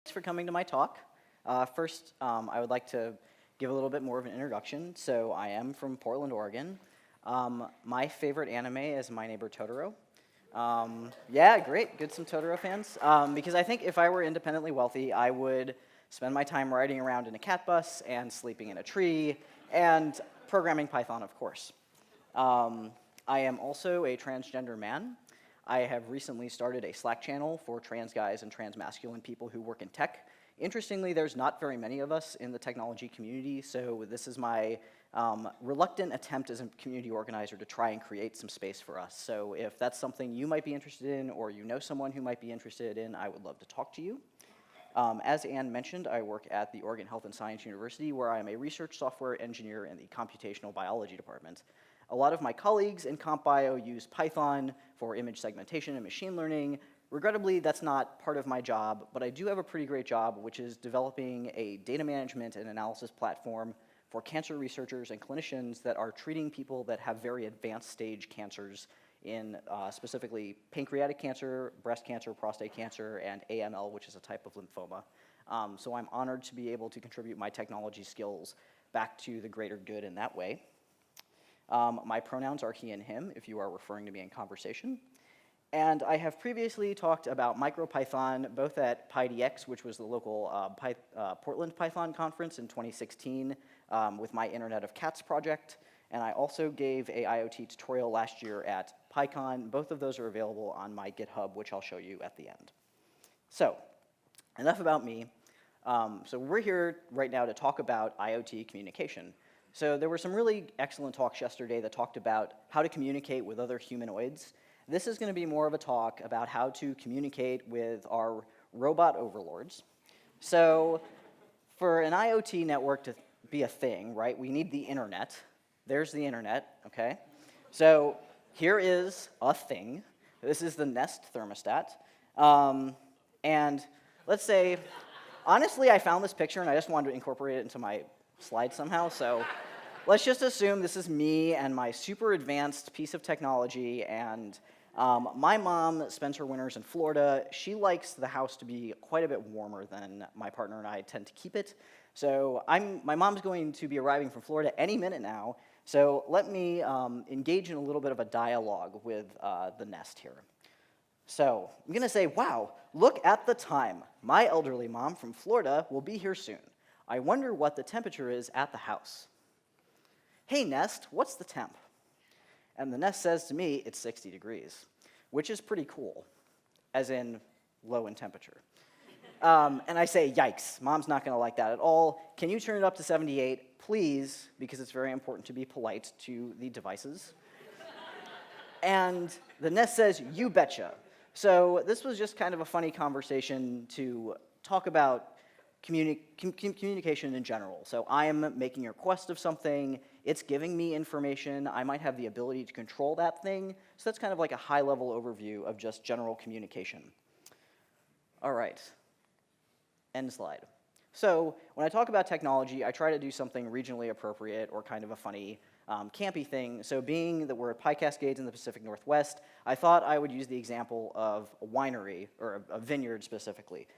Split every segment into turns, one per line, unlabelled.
Thanks for coming to my talk. First, I would like to give a little bit more of an introduction. So I am from Portland, Oregon. My favorite anime is My Neighbor Totoro. Yeah, great, good, some Totoro fans. Because I think if I were independently wealthy, I would spend my time riding around in a cat bus and sleeping in a tree and programming Python, of course. I am also a transgender man. I have recently started a Slack channel for trans guys and trans masculine people who work in tech. Interestingly, there's not very many of us in the technology community, so this is my reluctant attempt as a community organizer to try and create some space for us. So if that's something you might be interested in, or you know someone who might be interested in, I would love to talk to you. As Anne mentioned, I work at the Oregon Health and Science University, where I am a research software engineer in the computational biology department. A lot of my colleagues in Comp Bio use Python for image segmentation and machine learning. Regrettably, that's not part of my job, but I do have a pretty great job, which is developing a data management and analysis platform for cancer researchers and clinicians that are treating people that have very advanced stage cancers in specifically pancreatic cancer, breast cancer, prostate cancer, and AML, which is a type of lymphoma. So I'm honored to be able to contribute my technology skills back to the greater good in that way. My pronouns are he and him, if you are referring to me in conversation. And I have previously talked about MicroPython, both at PyDX, which was the local Portland Python conference in 2016, with my Internet of Cats project. And I also gave a IoT tutorial last year at PyCon. Both of those are available on my GitHub, which I'll show you at the end. So, enough about me. So we're here right now to talk about IoT communication. So there were some really excellent talks yesterday that talked about how to communicate with other humanoids. This is going to be more of a talk about how to communicate with our robot overlords. So for an IoT network to be a thing, right, we need the internet. There's the internet, okay? So here is a thing. This is the Nest thermostat. And let's say, honestly, I found this picture and I just wanted to incorporate it into my slide somehow, so let's just assume this is me and my super advanced piece of technology, and my mom spends her winters in Florida. She likes the house to be quite a bit warmer than my partner and I tend to keep it. So my mom's going to be arriving from Florida any minute now, so let me engage in a little bit of a dialogue with the Nest here. So I'm going to say, wow, look at the time. My elderly mom from Florida will be here soon. I wonder what the temperature is at the house. Hey, Nest, what's the temp? And the Nest says to me, it's 60 degrees, which is pretty cool, as in low in temperature. And I say, yikes, Mom's not going to like that at all. Can you turn it up to 78, please, because it's very important to be polite to the devices. And the Nest says, you betcha. So this was just kind of a funny conversation to talk about communication in general. So I am making a request of something, it's giving me information, I might have the ability to control that thing, so that's kind of like a high-level overview of just general communication. All right, end slide. So when I talk about technology, I try to do something regionally appropriate or kind of a funny, campy thing. So being that we're at PyCascades in the Pacific Northwest, I thought I would use the example of a winery, or a vineyard specifically.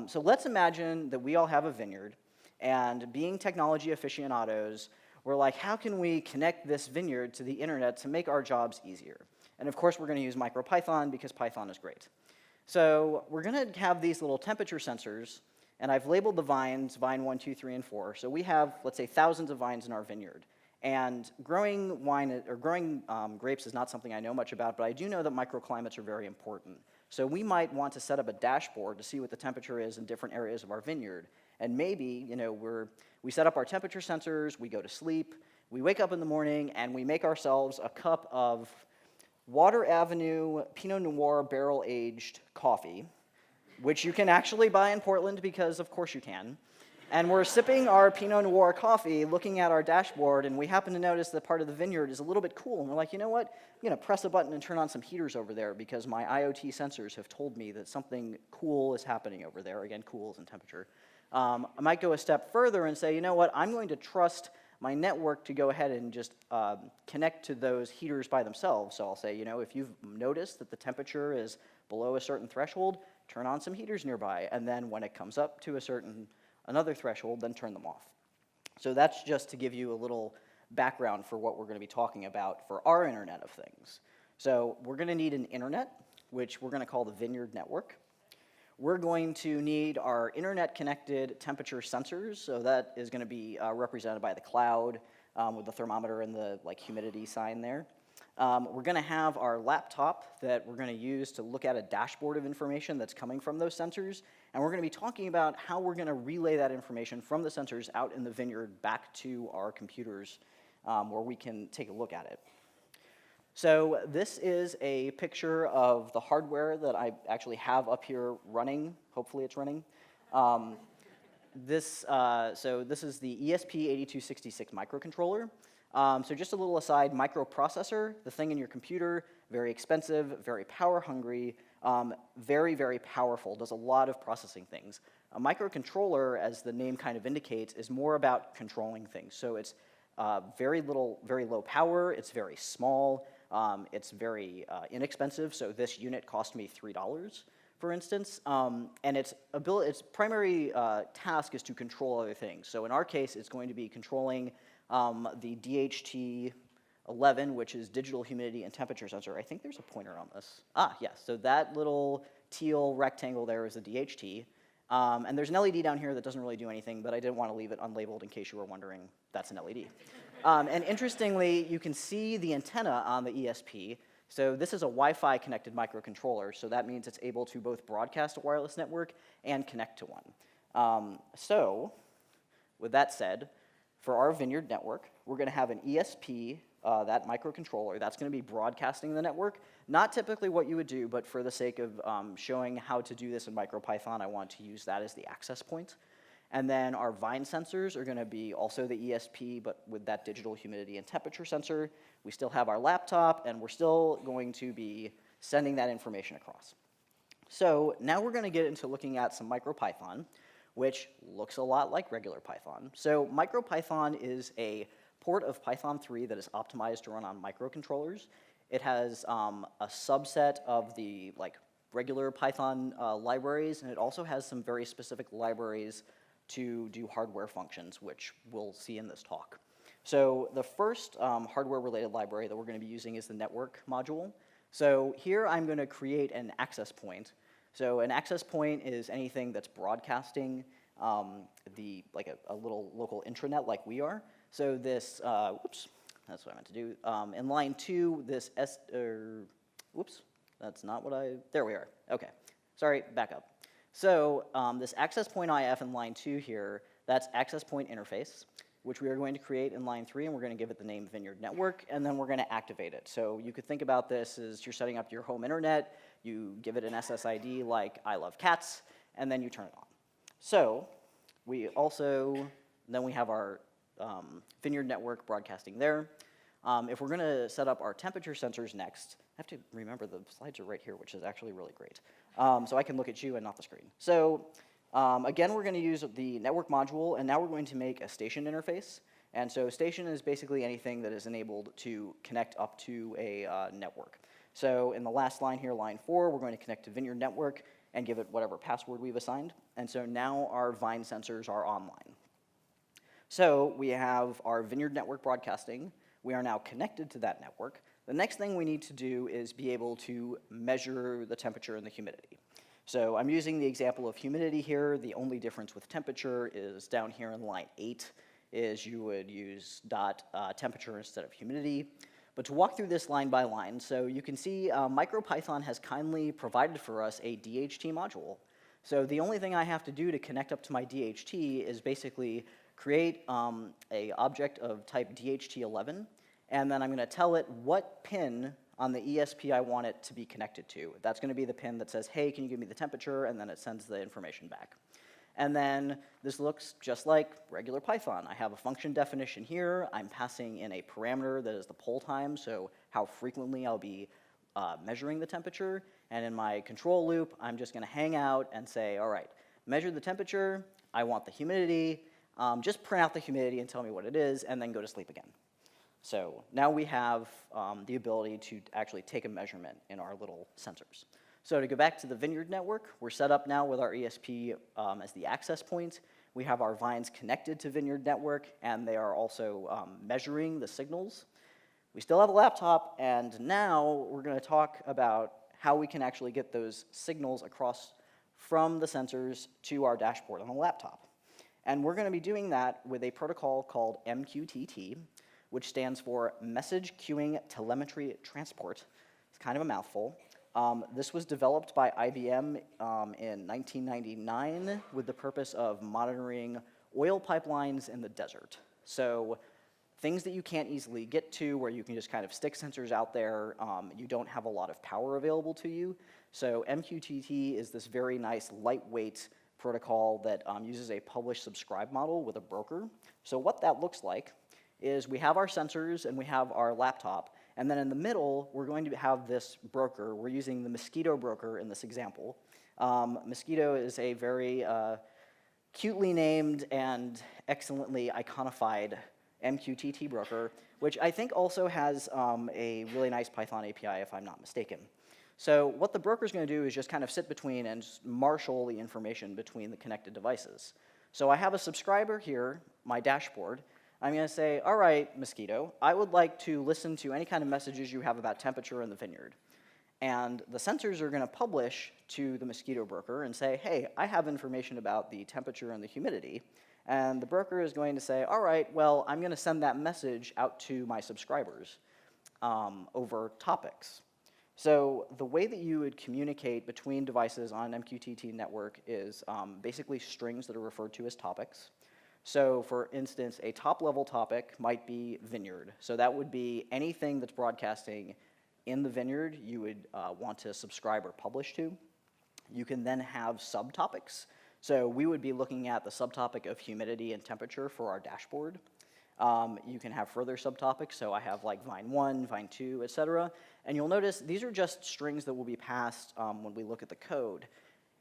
So let's imagine that we all have a vineyard, and being technology aficionados, we're like, how can we connect this vineyard to the internet to make our jobs easier? And of course, we're going to use MicroPython because Python is great. So we're going to have these little temperature sensors, and I've labeled the vines, vine 1, 2, 3, and 4. So we have, let's say, thousands of vines in our vineyard. And growing wine, or growing grapes is not something I know much about, but I do know that microclimates are very important. So we might want to set up a dashboard to see what the temperature is in different areas of our vineyard. And maybe, you know, we set up our temperature sensors, we go to sleep, we wake up in the morning, and we make ourselves a cup of Water Avenue Pinot Noir barrel-aged coffee, which you can actually buy in Portland because, of course, you can. And we're sipping our Pinot Noir coffee, looking at our dashboard, and we happen to notice that part of the vineyard is a little bit cool. And we're like, you know what? I'm going to press a button and turn on some heaters over there because my IoT sensors have told me that something cool is happening over there. Again, cool is in temperature. I might go a step further and say, you know what? I'm going to trust my network to go ahead and just connect to those heaters by themselves. So I'll say, you know, if you've noticed that the temperature is below a certain threshold, turn on some heaters nearby, and then when it comes up to another threshold, then turn them off. So that's just to give you a little background for what we're going to be talking about for our Internet of Things. So we're going to need an internet, which we're going to call the Vineyard Network. We're going to need our internet-connected temperature sensors, so that is going to be represented by the cloud with the thermometer and the humidity sign there. We're going to have our laptop that we're going to use to look at a dashboard of information that's coming from those sensors, and we're going to be talking about how we're going to relay that information from the sensors out in the Vineyard back to our computers where we can take a look at it. So this is a picture of the hardware that I actually have up here running. Hopefully it's running. So this is the ESP8266 microcontroller. So just a little aside, microprocessor, the thing in your computer, very expensive, very power hungry, very, very powerful, does a lot of processing things. A microcontroller, as the name kind of indicates, is more about controlling things. So it's very low power, it's very small, it's very inexpensive. So this unit cost me $3, for instance, and its primary task is to control other things. So in our case, it's going to be controlling the DHT11, which is digital humidity and temperature sensor. I think there's a pointer on this. Yes, so that little teal rectangle there is a DHT. And there's an LED down here that doesn't really do anything, but I didn't want to leave it unlabeled in case you were wondering that's an LED. And interestingly, you can see the antenna on the ESP. So this is a Wi-Fi connected microcontroller, so that means it's able to both broadcast a wireless network and connect to one. So with that said, for our Vineyard network, we're going to have an ESP, that microcontroller, that's going to be broadcasting the network. Not typically what you would do, but for the sake of showing how to do this in MicroPython, I want to use that as the access point. And then our Vine sensors are going to be also the ESP, but with that digital humidity and temperature sensor. We still have our laptop, and we're still going to be sending that information across. So now we're going to get into looking at some MicroPython, which looks a lot like regular Python. So MicroPython is a port of Python 3 that is optimized to run on microcontrollers. It has a subset of the regular Python libraries, and it also has some very specific libraries to do hardware functions, which we'll see in this talk. So the first hardware-related library that we're going to be using is the network module. So here I'm going to create an access point. So an access point is anything that's broadcasting a little local intranet like we are. So this, whoops, that's what I meant to do. In line 2, this whoops, that's not what there we are. Okay, sorry, back up. So this access point IF in line 2 here, that's access point interface, which we are going to create in line 3, and we're going to give it the name Vineyard Network, and then we're going to activate it. So you could think about this as you're setting up your home internet, you give it an SSID like I love cats, and then you turn it on. So we have our Vineyard Network broadcasting there. If we're going to set up our temperature sensors next, I have to remember the slides are right here, which is actually really great. So I can look at you and not the screen. So again, we're going to use the network module, and now we're going to make a station interface. And so station is basically anything that is enabled to connect up to a network. So in the last line here, line 4, we're going to connect to Vineyard Network and give it whatever password we've assigned. And so now our Vine sensors are online. So we have our Vineyard Network broadcasting. We are now connected to that network. The next thing we need to do is be able to measure the temperature and the humidity. So I'm using the example of humidity here. The only difference with temperature is down here in line 8 is you would use .temperature instead of humidity. But to walk through this line by line, so you can see MicroPython has kindly provided for us a DHT module. So the only thing I have to do to connect up to my DHT is basically create a object of type DHT11, and then I'm going to tell it what pin on the ESP I want it to be connected to. That's going to be the pin that says, hey, can you give me the temperature, and then it sends the information back. And then this looks just like regular Python. I have a function definition here. I'm passing in a parameter that is the poll time, so how frequently I'll be measuring the temperature. And in my control loop, I'm just going to hang out and say, all right, measure the temperature. I want the humidity. Just print out the humidity and tell me what it is, and then go to sleep again. So now we have the ability to actually take a measurement in our little sensors. So to go back to the Vineyard network, we're set up now with our ESP as the access point. We have our vines connected to Vineyard network, and they are also measuring the signals. We still have a laptop, and now we're going to talk about how we can actually get those signals across from the sensors to our dashboard on the laptop. And we're going to be doing that with a protocol called MQTT, which stands for Message Queuing Telemetry Transport. It's kind of a mouthful. This was developed by IBM in 1999 with the purpose of monitoring oil pipelines in the desert. So things that you can't easily get to, where you can just kind of stick sensors out there, you don't have a lot of power available to you. So MQTT is this very nice, lightweight protocol that uses a publish-subscribe model with a broker. So what that looks like is we have our sensors and we have our laptop, and then in the middle, we're going to have this broker. We're using the Mosquito broker in this example. Mosquito is a very cutely named and excellently iconified MQTT broker, which I think also has a really nice Python API, if I'm not mistaken. So what the broker is going to do is just kind of sit between and marshal the information between the connected devices. So I have a subscriber here, my dashboard. I'm going to say, all right, Mosquito, I would like to listen to any kind of messages you have about temperature in the vineyard. And the sensors are going to publish to the Mosquito broker and say, hey, I have information about the temperature and the humidity. And the broker is going to say, all right, well, I'm going to send that message out to my subscribers over topics. So the way that you would communicate between devices on an MQTT network is basically strings that are referred to as topics. So for instance, a top-level topic might be vineyard. So that would be anything that's broadcasting in the vineyard you would want to subscribe or publish to. You can then have subtopics. So we would be looking at the subtopic of humidity and temperature for our dashboard. You can have further subtopics, so I have like Vine 1, Vine 2, etc. And you'll notice these are just strings that will be passed when we look at the code.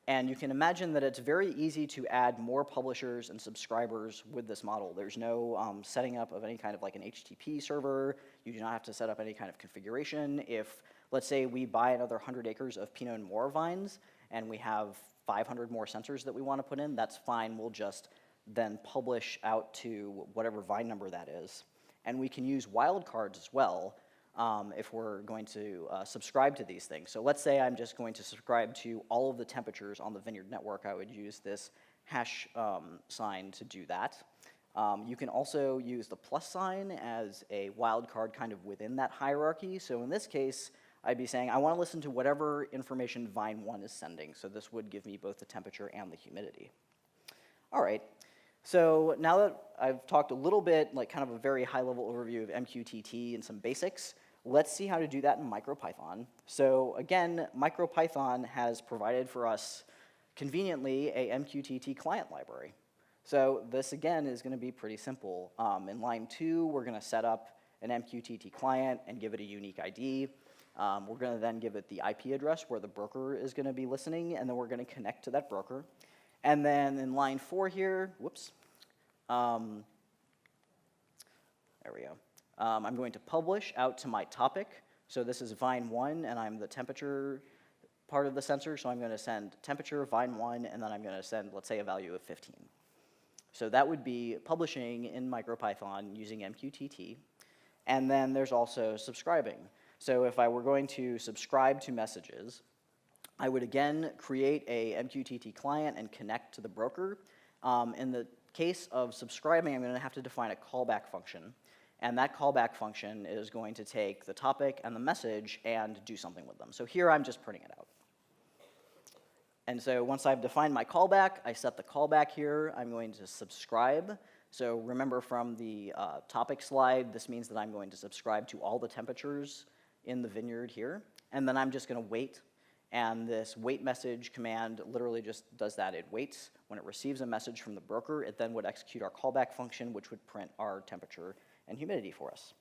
And you can imagine that it's very easy to add more publishers and subscribers with this model. There's no setting up of any kind of like an HTTP server. You do not have to set up any kind of configuration. If, let's say, we buy another 100 acres of Pinot Noir vines, and we have 500 more sensors that we want to put in, that's fine. We'll just then publish out to whatever vine number that is. And we can use wildcards as well if we're going to subscribe to these things. So let's say I'm just going to subscribe to all of the temperatures on the Vineyard network. I would use this hash sign to do that. You can also use the plus sign as a wildcard kind of within that hierarchy. So in this case, I'd be saying, I want to listen to whatever information Vine 1 is sending. So this would give me both the temperature and the humidity. All right. So now that I've talked a little bit, like kind of a very high-level overview of MQTT and some basics, let's see how to do that in MicroPython. So again, MicroPython has provided for us, conveniently, a MQTT client library. So this, again, is going to be pretty simple. In line 2, we're going to set up an MQTT client and give it a unique ID. We're going to then give it the IP address where the broker is going to be listening, and then we're going to connect to that broker. And then in line 4 here, whoops, there we go. I'm going to publish out to my topic. So this is Vine 1, and I'm the temperature part of the sensor, so I'm going to send temperature, Vine 1, and then I'm going to send, let's say, a value of 15. So that would be publishing in MicroPython using MQTT. And then there's also subscribing. So if I were going to subscribe to messages, I would again create a MQTT client and connect to the broker. In the case of subscribing, I'm going to have to define a callback function. And that callback function is going to take the topic and the message and do something with them. So here I'm just printing it out. And so once I've defined my callback, I set the callback here. I'm going to subscribe. So remember from the topic slide, this means that I'm going to subscribe to all the temperatures in the vineyard here. And then I'm just going to wait. And this wait message command literally just does that. It waits. When it receives a message from the broker, it then would execute our callback function, which would print our temperature and humidity for us.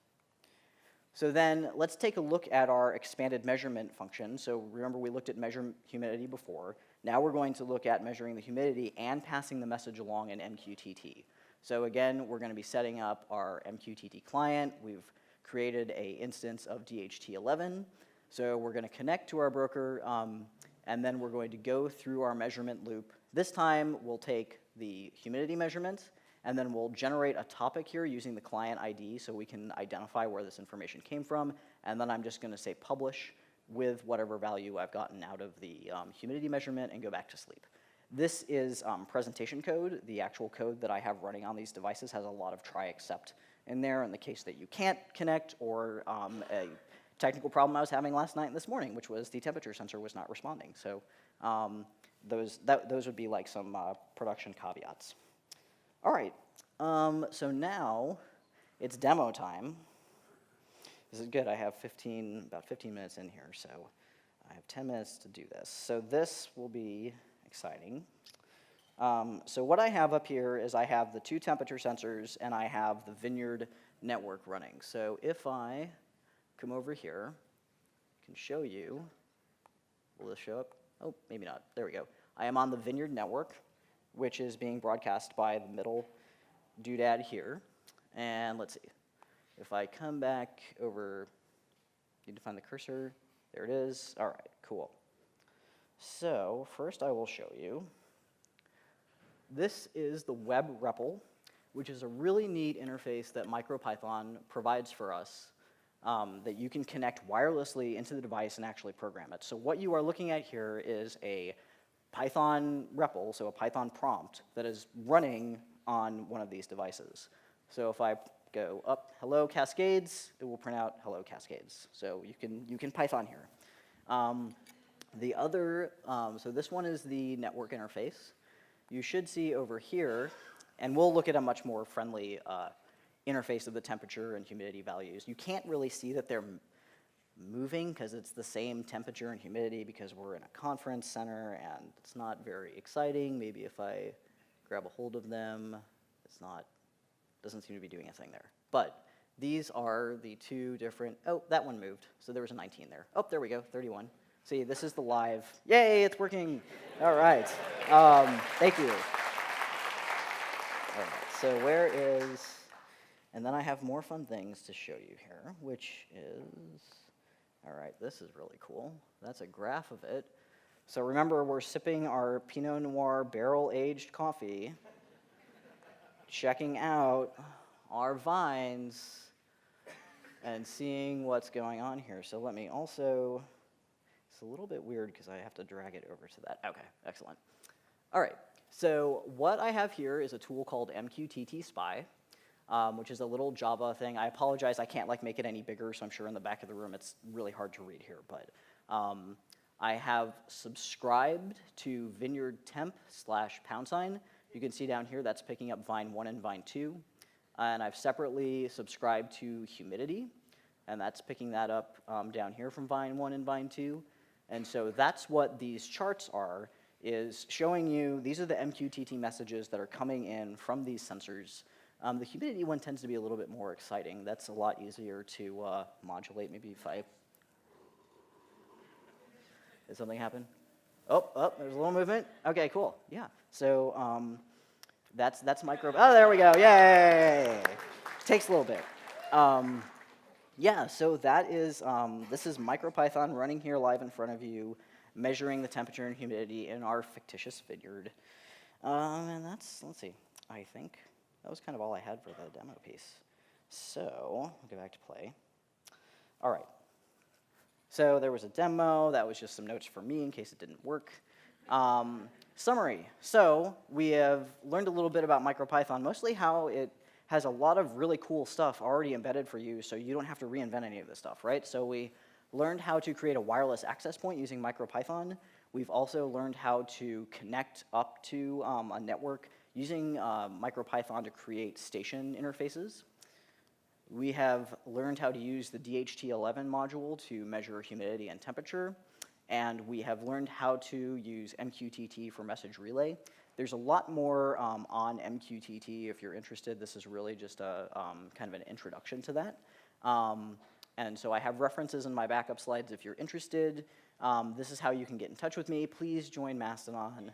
So then let's take a look at our expanded measurement function. So remember, we looked at measure humidity before. Now we're going to look at measuring the humidity and passing the message along in MQTT. So again, we're going to be setting up our MQTT client. We've created an instance of DHT11. So we're going to connect to our broker, and then we're going to go through our measurement loop. This time, we'll take the humidity measurement, and then we'll generate a topic here using the client ID so we can identify where this information came from, and then I'm just going to say publish with whatever value I've gotten out of the humidity measurement and go back to sleep. This is presentation code. The actual code that I have running on these devices has a lot of try except in there in the case that you can't connect, or a technical problem I was having last night and this morning, which was the temperature sensor was not responding. So those would be like some production caveats. All right, so now it's demo time. This is good. I have about 15 minutes in here, so I have 10 minutes to do this. So this will be exciting. So what I have up here is I have the 2 temperature sensors, and I have the Vineyard network running. So if I come over here, I can show you. Will this show up? Oh, maybe not. There we go. I am on the Vineyard network, which is being broadcast by the middle doodad here. And let's see. If I come back over, need to find the cursor. There it is. All right, cool. So first I will show you. This is the web REPL, which is a really neat interface that MicroPython provides for us that you can connect wirelessly into the device and actually program it. So what you are looking at here is a Python REPL, so a Python prompt that is running on one of these devices. So if I go up, hello Cascades, it will print out hello Cascades. So you can Python here. The other, so this one is the network interface. You should see over here, and we'll look at a much more friendly interface of the temperature and humidity values. You can't really see that they're moving because it's the same temperature and humidity because we're in a conference center and it's not very exciting. Maybe if I grab a hold of them, doesn't seem to be doing anything there. But these are the 2 different, oh, that one moved. So there was a 19 there. Oh, there we go, 31. See, this is the live. Yay, it's working. All right. Thank you. All right, so where is, and then I have more fun things to show you here, which is, all right, this is really cool. That's a graph of it. So remember, we're sipping our Pinot Noir barrel-aged coffee, checking out our vines, and seeing what's going on here. So let me also, it's a little bit weird because I have to drag it over to that. Okay, excellent. All right, so what I have here is a tool called MQTT Spy, which is a little Java thing. I apologize, I can't make it any bigger, so I'm sure in the back of the room it's really hard to read here, but I have subscribed to Vineyard temp /#. You can see down here that's picking up Vine 1 and Vine 2. And I've separately subscribed to humidity, and that's picking that up down here from Vine 1 and Vine 2. And so that's what these charts are, is showing you, these are the MQTT messages that are coming in from these sensors. The humidity one tends to be a little bit more exciting. That's a lot easier to modulate. Maybe if I, did something happen? Oh, there's a little movement. Okay, cool, yeah. So that's micro, oh, there we go, yay! Takes a little bit. Yeah, so that is, this is MicroPython running here live in front of you, measuring the temperature and humidity in our fictitious vineyard. And that's, let's see, I think that was kind of all I had for the demo piece. So, I'll go back to play. All right. So there was a demo, that was just some notes for me in case it didn't work. Summary. So we have learned a little bit about MicroPython, mostly how it has a lot of really cool stuff already embedded for you, so you don't have to reinvent any of this stuff, right? So we learned how to create a wireless access point using MicroPython. We've also learned how to connect up to a network using MicroPython to create station interfaces. We have learned how to use the DHT11 module to measure humidity and temperature, and we have learned how to use MQTT for message relay. There's a lot more on MQTT if you're interested. This is really just a kind of an introduction to that. And so I have references in my backup slides if you're interested. This is how you can get in touch with me. Please join Mastodon.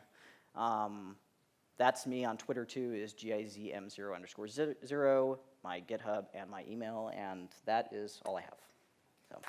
That's me on Twitter too, is GIZM0_0, my GitHub and my email, and that is all I have. So.